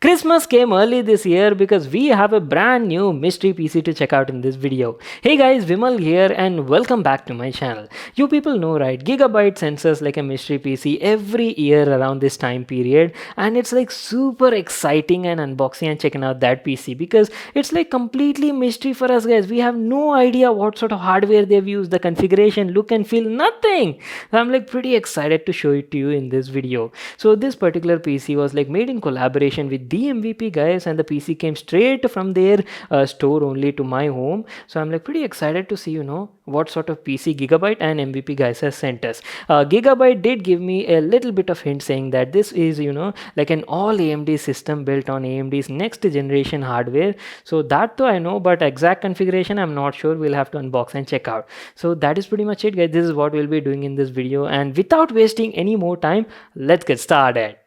Christmas came early this year because we have a brand new mystery PC to check out in this video. Hey guys, Vimal here and welcome back to my channel. You people know, right, Gigabyte sends us like a mystery PC every year around this time period, and it's like super exciting and unboxing and checking out that PC because it's like completely mystery for us guys. We have no idea what sort of hardware they've used, the configuration, look and feel, nothing. So I'm like pretty excited to show it to you in this video. So this particular PC was like made in collaboration with the MVP guys, and the PC came straight from their store only to my home. So I'm like pretty excited to see, what sort of PC Gigabyte and MVP guys has sent us. Gigabyte did give me a little bit of hint saying that this is, like an all AMD system built on AMD's next generation hardware. So that though I know, but exact configuration I'm not sure. We'll have to unbox and check out. So that is pretty much it guys. This is what we'll be doing in this video, and without wasting any more time, let's get started.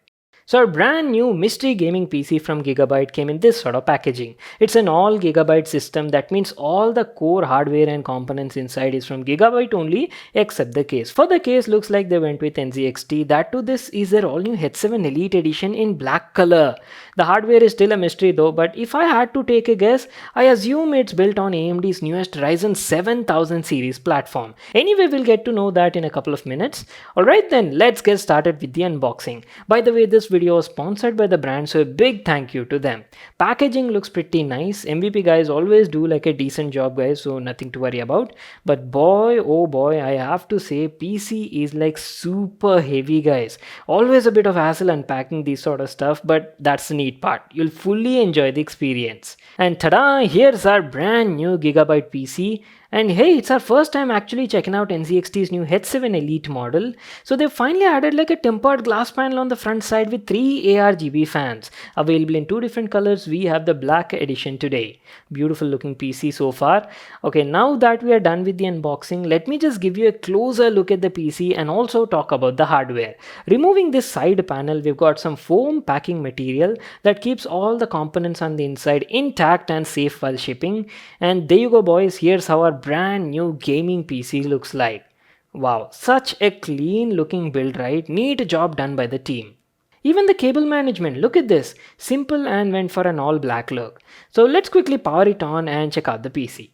So our brand new mystery gaming PC from Gigabyte came in this sort of packaging. It's an all Gigabyte system. That means all the core hardware and components inside is from Gigabyte only except the case. For the case, looks like they went with NZXT. That too, this is their all new H7 Elite edition in black color. The hardware is still a mystery though, but if I had to take a guess, I assume it's built on AMD's newest Ryzen 7000 series platform. Anyway, we'll get to know that in a couple of minutes. Alright then, let's get started with the unboxing. By the way, this video was sponsored by the brand, so a big thank you to them. Packaging looks pretty nice. MVP guys always do like a decent job guys, so nothing to worry about. But boy, oh boy, I have to say PC is like super heavy guys. Always a bit of hassle unpacking these sort of stuff, but that's the neat part. You'll fully enjoy the experience. And tada, here's our brand new Gigabyte PC. And hey, it's our first time actually checking out NZXT's new H7 Elite model. So they've finally added like a tempered glass panel on the front side with 3 ARGB fans. Available in 2 different colors, we have the black edition today. Beautiful looking PC so far. Okay, now that we are done with the unboxing, let me just give you a closer look at the PC and also talk about the hardware. Removing this side panel, we've got some foam packing material that keeps all the components on the inside intact and safe while shipping. And there you go boys, here's how our brand new gaming PC looks like. Wow, such a clean looking build, right? Neat job done by the team. Even the cable management, look at this. Simple and went for an all black look. So let's quickly power it on and check out the PC.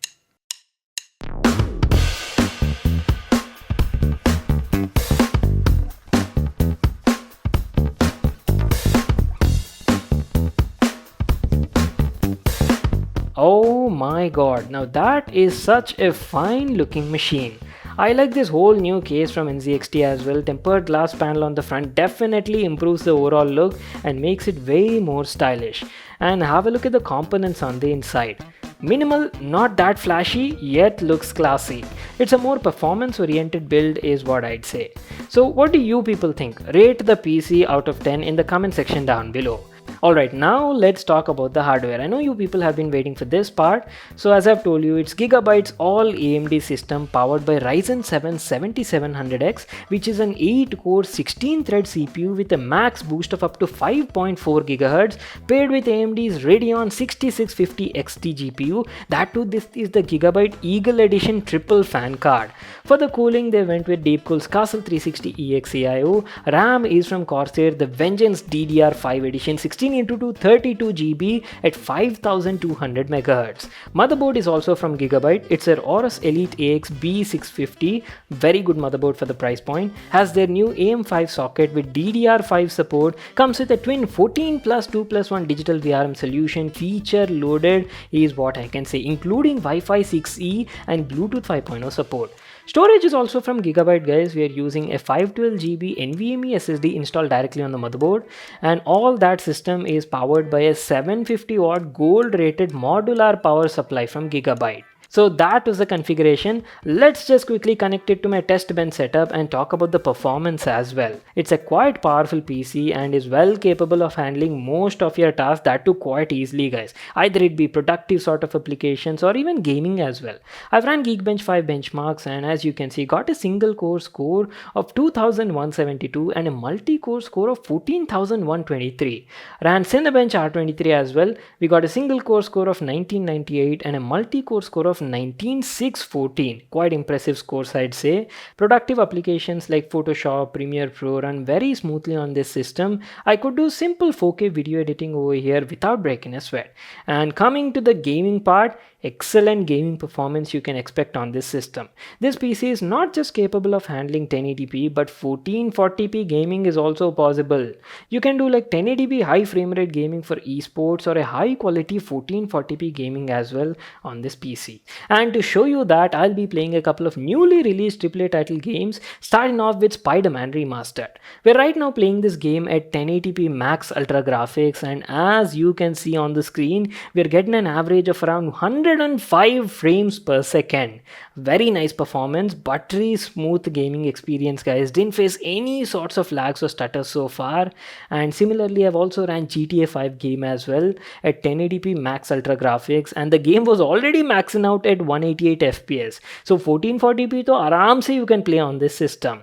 Oh my god, now that is such a fine looking machine. I like this whole new case from NZXT as well. Tempered glass panel on the front definitely improves the overall look and makes it way more stylish. And have a look at the components on the inside. Minimal, not that flashy, yet looks classy. It's a more performance oriented build is what I'd say. So what do you people think? Rate the PC out of 10 in the comment section down below. Alright, now let's talk about the hardware. I know you people have been waiting for this part. So as I've told you, it's Gigabyte's all AMD system powered by Ryzen 7 7700X, which is an 8-core 16-thread CPU with a max boost of up to 5.4 GHz, paired with AMD's Radeon 6650 XT GPU. That too, this is the Gigabyte Eagle Edition triple fan card. For the cooling, they went with Deepcool's Castle 360 EX CIO. RAM is from Corsair, the Vengeance DDR5 edition 16x2 32 GB at 5200 MHz. Motherboard is also from Gigabyte. It's their Aorus Elite AX B650. Very good motherboard for the price point. Has their new AM5 socket with DDR5 support. Comes with a twin 14+2+1 digital VRM solution. Feature loaded is what I can say, including Wi-Fi 6E and Bluetooth 5.0 support. Storage is also from Gigabyte guys. We are using a 512GB NVMe SSD installed directly on the motherboard, and all that system is powered by a 750 watt gold rated modular power supply from Gigabyte. So that was the configuration. Let's just quickly connect it to my test bench setup and talk about the performance as well. It's a quite powerful PC and is well capable of handling most of your tasks, that too quite easily guys. Either it be productive sort of applications or even gaming as well. I've ran Geekbench 5 benchmarks, and as you can see, got a single core score of 2172 and a multi-core score of 14123. Ran Cinebench R23 as well. We got a single core score of 1998 and a multi-core score of 19614. Quite impressive scores, I'd say. Productive applications like Photoshop, Premiere Pro run very smoothly on this system. I could do simple 4K video editing over here without breaking a sweat. And coming to the gaming part, excellent gaming performance you can expect on this system. This PC is not just capable of handling 1080p, but 1440p gaming is also possible. You can do like 1080p high frame rate gaming for esports or a high quality 1440p gaming as well on this PC. And to show you that, I'll be playing a couple of newly released AAA title games, starting off with Spider-Man Remastered. We're right now playing this game at 1080p max ultra graphics, and as you can see on the screen, we're getting an average of around 105 frames per second. Very nice performance, buttery smooth gaming experience, guys. Didn't face any sorts of lags or stutters so far. And similarly, I've also ran GTA 5 game as well at 1080p max ultra graphics, and the game was already maxing out at 188 fps. So 1440p to aram se you can play on this system.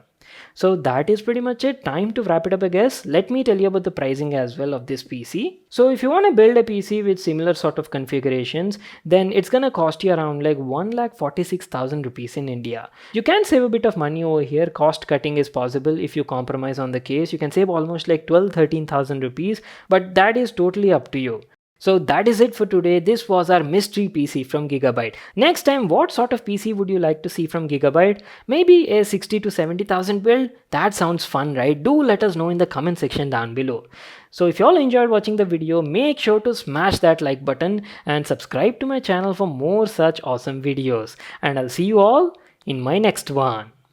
So that is pretty much it. Time to wrap it up, I guess. Let me tell you about the pricing as well of this PC. So if you want to build a PC with similar sort of configurations, then it's gonna cost you around like 1,46,000 rupees in India. You can save a bit of money over here. Cost cutting is possible if you compromise on the case. You can save almost like 12,000-13,000 rupees, but that is totally up to you. So that is it for today. This was our mystery PC from Gigabyte. Next time, what sort of PC would you like to see from Gigabyte? Maybe a 60 to 70,000 build? That sounds fun, right? Do let us know in the comment section down below. So if you all enjoyed watching the video, make sure to smash that like button and subscribe to my channel for more such awesome videos. And I'll see you all in my next one.